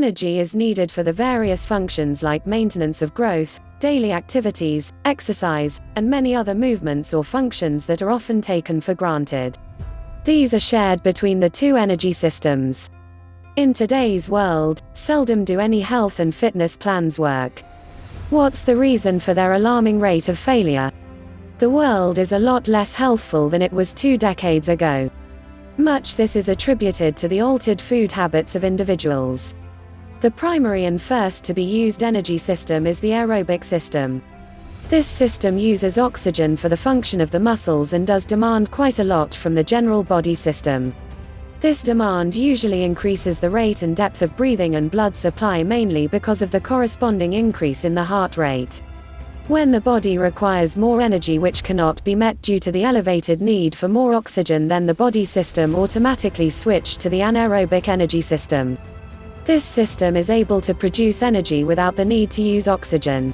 Energy is needed for the various functions like maintenance of growth, daily activities, exercise, and many other movements or functions that are often taken for granted. These are shared between the two energy systems. In today's world, seldom do any health and fitness plans work. What's the reason for their alarming rate of failure? The world is a lot less healthful than it was 2 decades ago. Much this is attributed to the altered food habits of individuals. The primary and first to be used energy system is the aerobic system. This system uses oxygen for the function of the muscles and does demand quite a lot from the general body system. This demand usually increases the rate and depth of breathing and blood supply, mainly because of the corresponding increase in the heart rate. When the body requires more energy which cannot be met due to the elevated need for more oxygen, then the body system automatically switches to the anaerobic energy system. This system is able to produce energy without the need to use oxygen.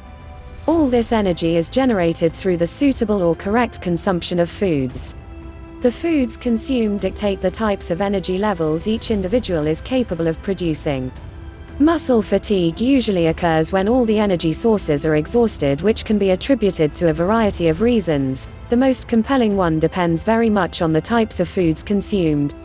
All this energy is generated through the suitable or correct consumption of foods. The foods consumed dictate the types of energy levels each individual is capable of producing. Muscle fatigue usually occurs when all the energy sources are exhausted, which can be attributed to a variety of reasons. The most compelling one depends very much on the types of foods consumed.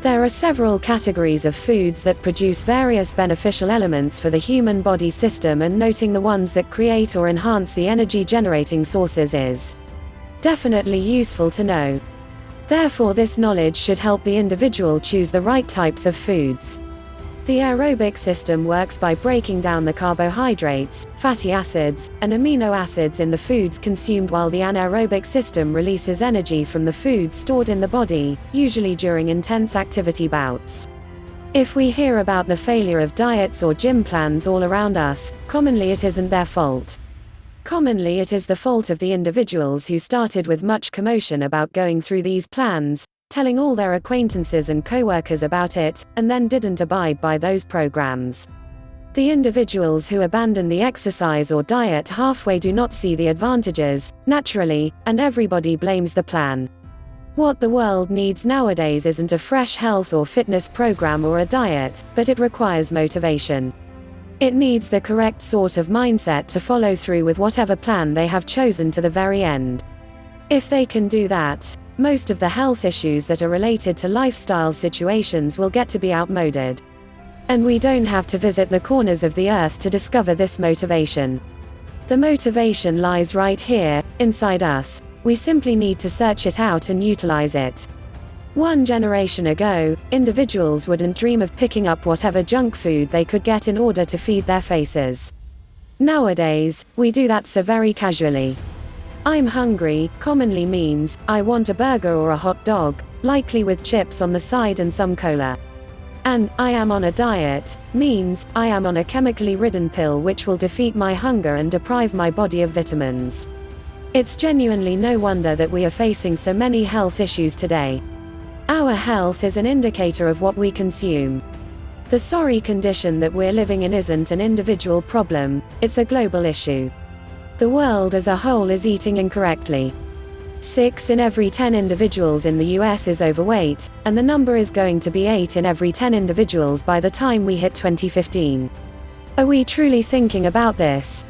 There are several categories of foods that produce various beneficial elements for the human body system, and noting the ones that create or enhance the energy generating sources is definitely useful to know. Therefore, this knowledge should help the individual choose the right types of foods. The aerobic system works by breaking down the carbohydrates, fatty acids, and amino acids in the foods consumed, while the anaerobic system releases energy from the foods stored in the body, usually during intense activity bouts. If we hear about the failure of diets or gym plans all around us, commonly it isn't their fault. Commonly it is the fault of the individuals who started with much commotion about going through these plans, telling all their acquaintances and co-workers about it, and then didn't abide by those programs. The individuals who abandon the exercise or diet halfway do not see the advantages, naturally, and everybody blames the plan. What the world needs nowadays isn't a fresh health or fitness program or a diet, but it requires motivation. It needs the correct sort of mindset to follow through with whatever plan they have chosen to the very end. If they can do that, most of the health issues that are related to lifestyle situations will get to be outmoded. And we don't have to visit the corners of the earth to discover this motivation. The motivation lies right here, inside us. We simply need to search it out and utilize it. 1 generation ago, individuals wouldn't dream of picking up whatever junk food they could get in order to feed their faces. Nowadays, we do that so very casually. I'm hungry commonly means, I want a burger or a hot dog, likely with chips on the side and some cola. And, I am on a diet, means, I am on a chemically ridden pill which will defeat my hunger and deprive my body of vitamins. It's genuinely no wonder that we are facing so many health issues today. Our health is an indicator of what we consume. The sorry condition that we're living in isn't an individual problem, it's a global issue. The world as a whole is eating incorrectly. 6 in every 10 individuals in the US is overweight, and the number is going to be 8 in every 10 individuals by the time we hit 2015. Are we truly thinking about this?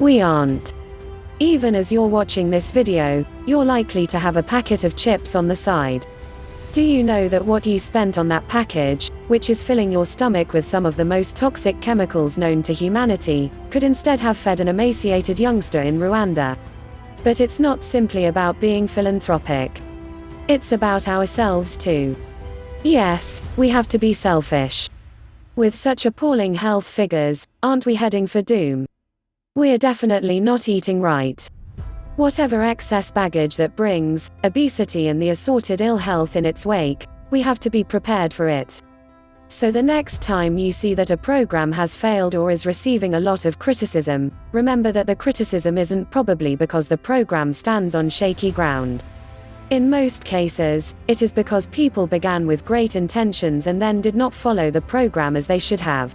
We aren't. Even as you're watching this video, you're likely to have a packet of chips on the side. Do you know that what you spent on that package, which is filling your stomach with some of the most toxic chemicals known to humanity, could instead have fed an emaciated youngster in Rwanda? But it's not simply about being philanthropic. It's about ourselves too. Yes, we have to be selfish. With such appalling health figures, aren't we heading for doom? We're definitely not eating right. Whatever excess baggage that brings, obesity and the assorted ill health in its wake, we have to be prepared for it. So the next time you see that a program has failed or is receiving a lot of criticism, remember that the criticism isn't probably because the program stands on shaky ground. In most cases, it is because people began with great intentions and then did not follow the program as they should have.